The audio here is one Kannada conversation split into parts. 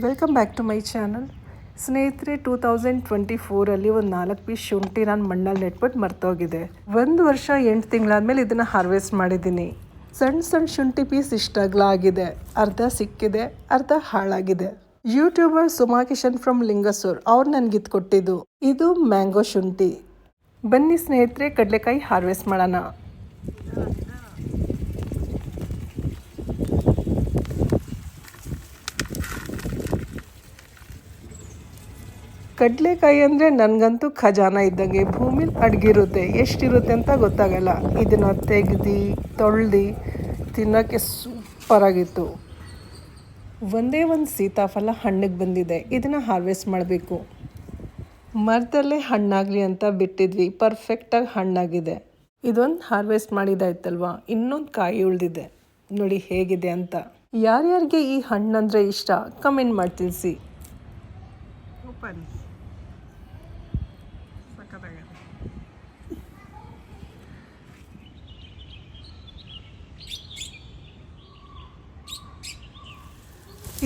Welcome back to my channel. ಸ್ನೇಹಿತರೆ, 2024 ಒಂದು 4 ಪೀಸ್ ಶುಂಠಿ ನಾನು ಮಣ್ಣಲ್ಲಿ ನೆಟ್ಬಿಟ್ಟು ಮರ್ತೋಗಿದೆ. 1 ವರ್ಷ 8 ತಿಂಗಳಾದ್ಮೇಲೆ ಇದನ್ನು ಹಾರ್ವೆಸ್ಟ್ ಮಾಡಿದ್ದೀನಿ. ಸಣ್ಣ ಸಣ್ಣ ಶುಂಠಿ ಪೀಸ್ ಇಷ್ಟ ಅಗಲ ಆಗಿದೆ, ಅರ್ಧ ಸಿಕ್ಕಿದೆ, ಅರ್ಧ ಹಾಳಾಗಿದೆ. ಯೂಟ್ಯೂಬರ್ ಸುಮಾ ಕಿಶನ್ ಫ್ರಮ್ ಲಿಂಗಸೂರ್ ಅವ್ರು ನನಗೆ ಇದು ಕೊಟ್ಟಿದ್ದು. ಇದು ಮ್ಯಾಂಗೋ ಶುಂಠಿ. ಬನ್ನಿ ಸ್ನೇಹಿತರೆ, ಕಡಲೆಕಾಯಿ ಹಾರ್ವೆಸ್ಟ್ ಮಾಡೋಣ. ಕಡಲೆಕಾಯಿ ಅಂದರೆ ನನಗಂತೂ ಖಜಾನ ಇದ್ದಂಗೆ. ಭೂಮಿಲಿ ಅಡಗಿರುತ್ತೆ, ಎಷ್ಟಿರುತ್ತೆ ಅಂತ ಗೊತ್ತಾಗಲ್ಲ. ಇದನ್ನು ತೆಗೆದು ತೊಳ್ದು ತಿನ್ನೋಕ್ಕೆ ಸೂಪರಾಗಿತ್ತು. ಒಂದೇ ಒಂದು ಸೀತಾಫಲ ಹಣ್ಣಿಗೆ ಬಂದಿದೆ, ಇದನ್ನು ಹಾರ್ವೆಸ್ಟ್ ಮಾಡಬೇಕು. ಮರದಲ್ಲೇ ಹಣ್ಣಾಗಲಿ ಅಂತ ಬಿಟ್ಟಿದ್ವಿ, ಪರ್ಫೆಕ್ಟಾಗಿ ಹಣ್ಣಾಗಿದೆ. ಇದೊಂದು ಹಾರ್ವೆಸ್ಟ್ ಮಾಡಿದಾಯ್ತಲ್ವ, ಇನ್ನೊಂದು ಕಾಯಿ ಉಳಿದಿದೆ, ನೋಡಿ ಹೇಗಿದೆ ಅಂತ. ಯಾರ್ಯಾರಿಗೆ ಈ ಹಣ್ಣಂದರೆ ಇಷ್ಟ ಕಮೆಂಟ್ ಮಾಡಿ ತಿಳಿಸಿ.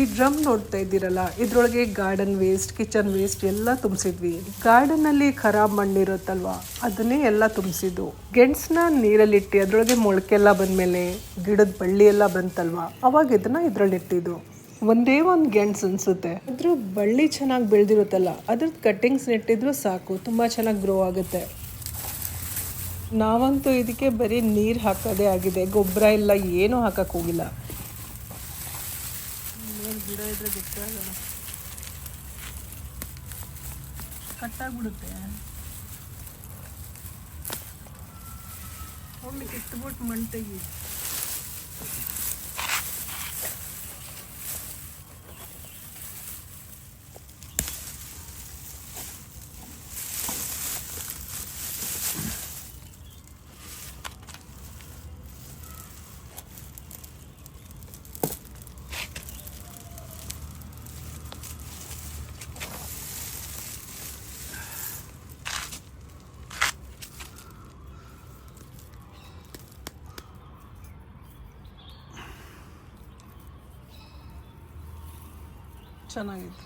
ಈ ಡ್ರಮ್ ನೋಡ್ತಾ ಇದ್ದೀರಲ್ಲ, ಇದ್ರೊಳಗೆ ಗಾರ್ಡನ್ ವೇಸ್ಟ್, ಕಿಚನ್ ವೇಸ್ಟ್ ಎಲ್ಲ ತುಂಬಿಸಿದ್ವಿ. ಗಾರ್ಡನಲ್ಲಿ ಖರಾಬ್ ಮಣ್ಣಿರುತ್ತಲ್ವ, ಅದನ್ನೇ ಎಲ್ಲ ತುಂಬಿಸಿದ್ದು. ಗೆಣಸನ್ನ ನೀರಲ್ಲಿಟ್ಟು ಅದ್ರೊಳಗೆ ಮೊಳಕೆಲ್ಲ ಬಂದಮೇಲೆ ಗಿಡದ ಬಳ್ಳಿ ಎಲ್ಲ ಬಂತಲ್ವ, ಅವಾಗ ಇದನ್ನ ಇದ್ರಲ್ಲಿ ಇಟ್ಟಿದ್ದು. ಒಂದೇ ಒಂದು ಗೆಣಸು ಅನಿಸುತ್ತೆ, ಅದ್ರ ಬಳ್ಳಿ ಚೆನ್ನಾಗಿ ಬೆಳೆದಿರುತ್ತಲ್ಲ, ಅದ್ರದ್ದು ಕಟ್ಟಿಂಗ್ಸ್ ನೆಟ್ಟಿದ್ರು ಸಾಕು, ತುಂಬ ಚೆನ್ನಾಗಿ ಗ್ರೋ ಆಗುತ್ತೆ. ನಾವಂತೂ ಇದಕ್ಕೆ ಬರೀ ನೀರು ಹಾಕೋದೇ ಆಗಿದೆ, ಗೊಬ್ಬರ ಎಲ್ಲ ಏನೂ ಹಾಕಕ್ಕೆ ಹೋಗಿಲ್ಲ. ಗಿಡ ಇದ್ರೆ ಗೊತ್ತಾಗಲ್ಲ, ಕಟ್ಟಾಗ್ಬಿಡುತ್ತೆ. ಹೋಗ್ಲಿ ಕಿತ್ಬಿಟ್ಟು ಮಣ್ಣು ತೆಗಿ. ಚೆನ್ನಾಗಿದೆ.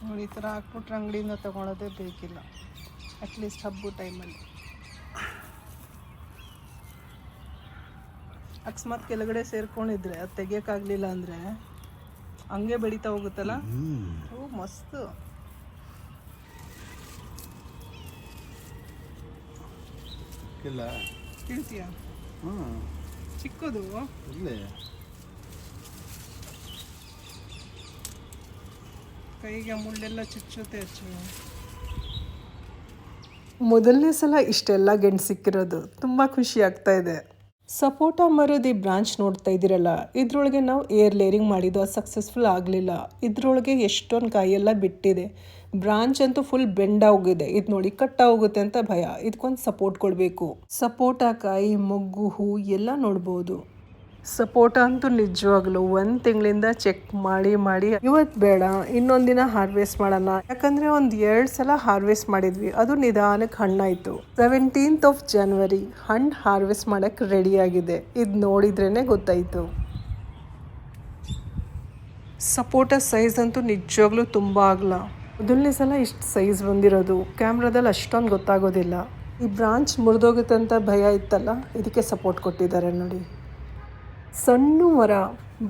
ನೋಡಿ, ಈ ಥರ ಹಾಕ್ಬಿಟ್ರೆ ಅಂಗಡಿಯಿಂದ ತೊಗೊಳೋದೇ ಬೇಕಿಲ್ಲ, ಅಟ್ಲೀಸ್ಟ್ ಹಬ್ಬದ ಟೈಮಲ್ಲಿ. ಅಕಸ್ಮಾತ್ ಕೆಳಗಡೆ ಸೇರ್ಕೊಂಡಿದ್ರೆ ಅದು ತೆಗಿಯೋಕ್ಕಾಗಲಿಲ್ಲ ಅಂದರೆ ಹಂಗೆ ಬೆಳೀತಾ ಹೋಗುತ್ತಲ್ಲ. ಓ ಮಸ್ತು. ತಿಂತೀಯಾ? ಚಿಕ್ಕದು ಕೈಗೆ ಮುಳ್ಳೆಲ್ಲ ಚುಚ್ಚುತ್ತೆ. ಮೊದಲನೇ ಸಲ ಇಷ್ಟೆಲ್ಲ ಗೆಣಸು ಸಿಕ್ಕಿರೋದು, ತುಂಬ ಖುಷಿ ಆಗ್ತಾ ಇದೆ. ಸಪೋಟ ಮರದ ಈ ಬ್ರಾಂಚ್ ನೋಡ್ತಾ ಇದ್ದೀರಲ್ಲ, ಇದ್ರೊಳಗೆ ನಾವು ಏರ್ ಲೇರಿಂಗ್ ಮಾಡಿದ್ದು, ಅದು ಸಕ್ಸಸ್ಫುಲ್ ಆಗಲಿಲ್ಲ. ಇದ್ರೊಳಗೆ ಎಷ್ಟೊಂದು ಕಾಯೆಲ್ಲ ಬಿಟ್ಟಿದೆ. ಬ್ರಾಂಚ್ ಅಂತೂ ಫುಲ್ ಬೆಂಡಾಗೋಗಿದೆ. ಇದು ನೋಡಿ ಕಟ್ಟಾಗೋಗುತ್ತೆ ಅಂತ ಭಯ. ಇದಕ್ಕೊಂದು ಸಪೋರ್ಟ್ ಕೊಡಬೇಕು. ಸಪೋಟ ಕಾಯಿ, ಮೊಗ್ಗು, ಹೂ ಎಲ್ಲ ನೋಡ್ಬೋದು. ಸಪೋಟ ಅಂತೂ ನಿಜವಾಗ್ಲೂ 1 ತಿಂಗಳಿಂದ ಚೆಕ್ ಮಾಡಿ ಇವತ್ತು ಬೇಡ ಇನ್ನೊಂದು ದಿನ ಹಾರ್ವೆಸ್ಟ್ ಮಾಡೋಣ, ಯಾಕಂದರೆ ಒಂದು 2 ಸಲ ಹಾರ್ವೆಸ್ಟ್ ಮಾಡಿದ್ವಿ, ಅದು ನಿಧಾನಕ್ಕೆ ಹಣ್ಣಾಯಿತು. 17th of January ಹಣ್ಣು ಹಾರ್ವೆಸ್ಟ್ ಮಾಡೋಕ್ಕೆ ರೆಡಿಯಾಗಿದೆ. ಇದು ನೋಡಿದ್ರೇ ಗೊತ್ತಾಯಿತು. ಸಪೋಟ ಸೈಜ್ ಅಂತೂ ನಿಜವಾಗ್ಲೂ ತುಂಬ ಆಗಲ್ಲ. ಮೊದಲನೇ ಸಲ ಇಷ್ಟು ಸೈಜ್ ಬಂದಿರೋದು, ಕ್ಯಾಮ್ರಾದಲ್ಲಿ ಅಷ್ಟೊಂದು ಗೊತ್ತಾಗೋದಿಲ್ಲ. ಈ ಬ್ರಾಂಚ್ ಮುರಿದೋಗುತ್ತೆ ಅಂತ ಭಯ ಇತ್ತಲ್ಲ, ಇದಕ್ಕೆ ಸಪೋರ್ಟ್ ಕೊಟ್ಟಿದ್ದಾರೆ ನೋಡಿ. ಸಣ್ಣ ಮರ,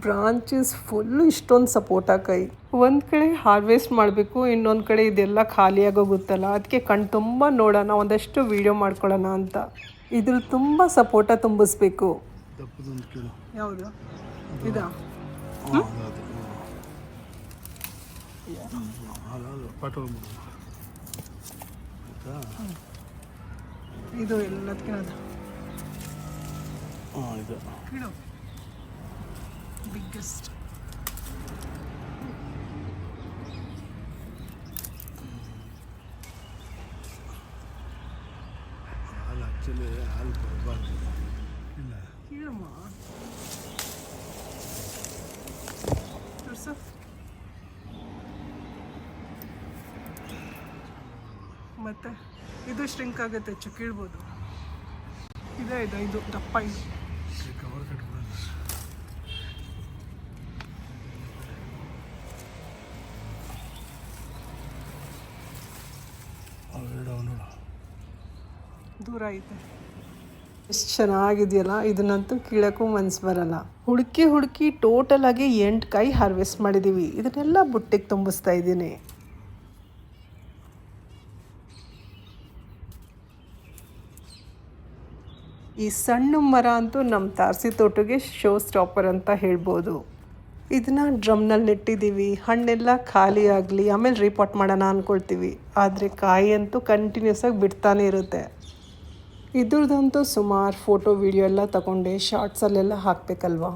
ಬ್ರಾಂಚಸ್ ಫುಲ್ಲು ಇಷ್ಟೊಂದು ಸಪೋಟ ಕಾಯಿ. ಒಂದು ಕಡೆ ಹಾರ್ವೆಸ್ಟ್ ಮಾಡಬೇಕು, ಇನ್ನೊಂದು ಕಡೆ ಇದೆಲ್ಲ ಖಾಲಿಯಾಗೋಗುತ್ತಲ್ಲ, ಅದಕ್ಕೆ ಕಣ್ಣು ತುಂಬ ನೋಡೋಣ, ಒಂದಷ್ಟು ವೀಡಿಯೋ ಮಾಡ್ಕೊಳ್ಳೋಣ ಅಂತ. ಇದ್ರಲ್ಲಿ ತುಂಬ ಸಪೋಟ ತುಂಬಿಸ್ಬೇಕು. ಯಾವುದು ಇದಾ? ಇದು ಎಲ್ಲದಕ್ಕಿಂತ ಬಿಗ್ಗೆಸ್ಟ್. ಹಾಲು ಆ್ಯಕ್ಚುಲಿ ಹಾಲು ಬರಬಾರ್ದು ಇಲ್ಲ ಕೇಳಮ್ಮ. ಮತ್ತು ಇದು ಶ್ರಿಂಕ್ ಆಗುತ್ತೆ, ಕೀಳ್ಬೋದು. ಇದು ದಪ್ಪ ಇದು. ಕವರ್ ಕಟ್ಬಿಡೋದು. ದೂರ ಐತೆ. ಎಷ್ಟು ಚೆನ್ನಾಗಿದೆಯಲ್ಲ, ಇದನ್ನಂತೂ ಕೀಳಕ್ಕೂ ಮನ್ಸು ಬರಲ್ಲ. ಹುಡುಕಿ ಟೋಟಲ್ ಆಗಿ 8 ಕಾಯಿ ಹಾರ್ವೆಸ್ಟ್ ಮಾಡಿದ್ದೀವಿ. ಇದನ್ನೆಲ್ಲ ಬುಟ್ಟಿಗೆ ತುಂಬಿಸ್ತಾ ಇದ್ದೀನಿ. ಈ ಸಣ್ಣ ಮರ ಅಂತೂ ನಮ್ಮ ತಾರಸಿ ತೋಟಕ್ಕೆ ಶೋ ಸ್ಟಾಪರ್ ಅಂತ ಹೇಳ್ಬೋದು. ಇದನ್ನ ಡ್ರಮ್ನಲ್ಲಿ ನೆಟ್ಟಿದ್ದೀವಿ. ಹಣ್ಣೆಲ್ಲ ಖಾಲಿ ಆಗಲಿ, ಆಮೇಲೆ ರೀಪಾಟ್ ಮಾಡೋಣ ಅಂದ್ಕೊಳ್ತೀವಿ. ಆದರೆ ಕಾಯಿ ಅಂತೂ ಕಂಟಿನ್ಯೂಸ್ ಆಗಿ ಬಿಡ್ತಾನೆ ಇರುತ್ತೆ. ಇದ್ರದ್ದಂತೂ ಸುಮಾರು ಫೋಟೋ ವಿಡಿಯೋ ಎಲ್ಲ ತಗೊಂಡೆ ಶಾರ್ಟ್ಸಲ್ಲೆಲ್ಲ ಹಾಕಬೇಕಲ್ವ.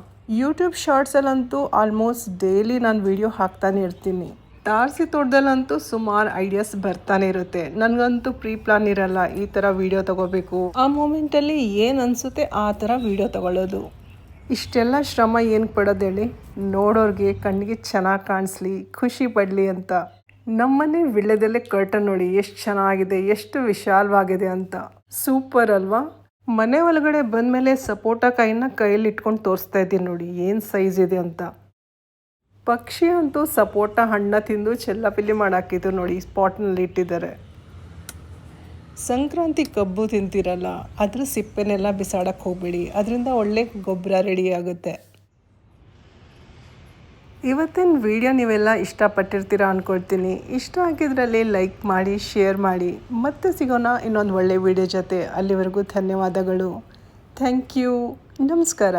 ಯೂಟ್ಯೂಬ್ ಶಾರ್ಟ್ಸಲ್ಲಂತೂ ಆಲ್ಮೋಸ್ಟ್ ಡೈಲಿ ನಾನು ವಿಡಿಯೋ ಹಾಕ್ತಾನೆ ಇರ್ತೀನಿ. ತಾರಸಿ ತೋಟದಲ್ಲಂತೂ ಸುಮಾರು ಐಡಿಯಾಸ್ ಬರ್ತಾನೆ ಇರುತ್ತೆ. ನನಗಂತೂ ಪ್ರೀ ಪ್ಲಾನ್ ಇರಲ್ಲ ಈ ಥರ ವಿಡಿಯೋ ತಗೋಬೇಕು, ಆ ಮೂಮೆಂಟಲ್ಲಿ ಏನು ಅನಿಸುತ್ತೆ ಆ ಥರ ವಿಡಿಯೋ ತಗೊಳ್ಳೋದು. ಇಷ್ಟೆಲ್ಲ ಶ್ರಮ ಏನು ಪಡೋದು ಹೇಳಿ, ನೋಡೋರಿಗೆ ಕಣ್ಣಿಗೆ ಚೆನ್ನಾಗಿ ಕಾಣಿಸ್ಲಿ, ಖುಷಿ ಪಡಲಿ ಅಂತ. ನಮ್ಮನೆ ವಿಳ್ಯದಲ್ಲೇ ಕರ್ಟನ್ ನೋಡಿ ಎಷ್ಟು ಚೆನ್ನಾಗಿದೆ, ಎಷ್ಟು ವಿಶಾಲವಾಗಿದೆ ಅಂತ. ಸೂಪರ್ ಅಲ್ವಾ? ಮನೆ ಒಳಗಡೆ ಬಂದಮೇಲೆ ಸಪೋಟ ಕಾಯಿನ ಕೈಯಲ್ಲಿ ಇಟ್ಕೊಂಡು ತೋರಿಸ್ತಾ ಇದ್ದೀನಿ ನೋಡಿ ಏನು ಸೈಜ್ ಇದೆ ಅಂತ. ಪಕ್ಷಿ ಅಂತೂ ಸಪೋಟ ಹಣ್ಣು ತಿಂದು ಚೆಲ್ಲಾಪಿಲ್ಲಿ ಮಾಡಾಕಿದ್ದು ನೋಡಿ, ಸ್ಪಾಟ್ನಲ್ಲಿ ಇಟ್ಟಿದ್ದಾರೆ. ಸಂಕ್ರಾಂತಿ ಕಬ್ಬು ತಿಂತಿರಲ್ಲ, ಅದ್ರ ಸಿಪ್ಪೆನೆಲ್ಲ ಬಿಸಾಡಕ್ಕೆ ಹೋಗ್ಬೇಡಿ, ಅದರಿಂದ ಒಳ್ಳೆ ಗೊಬ್ಬರ ರೆಡಿ ಆಗುತ್ತೆ. ಇವತ್ತಿನ ವಿಡಿಯೋ ನೀವೆಲ್ಲ ಇಷ್ಟಪಟ್ಟಿರ್ತೀರ ಅಂದ್ಕೊಳ್ತೀನಿ. ಇಷ್ಟ ಆಗಿದ್ರಲ್ಲಿ ಲೈಕ್ ಮಾಡಿ, ಶೇರ್ ಮಾಡಿ. ಮತ್ತೆ ಸಿಗೋಣ ಇನ್ನೊಂದು ಒಳ್ಳೆ ವಿಡಿಯೋ ಜೊತೆ. ಅಲ್ಲಿವರೆಗೂ ಧನ್ಯವಾದಗಳು. Thank you. ನಮಸ್ಕಾರ.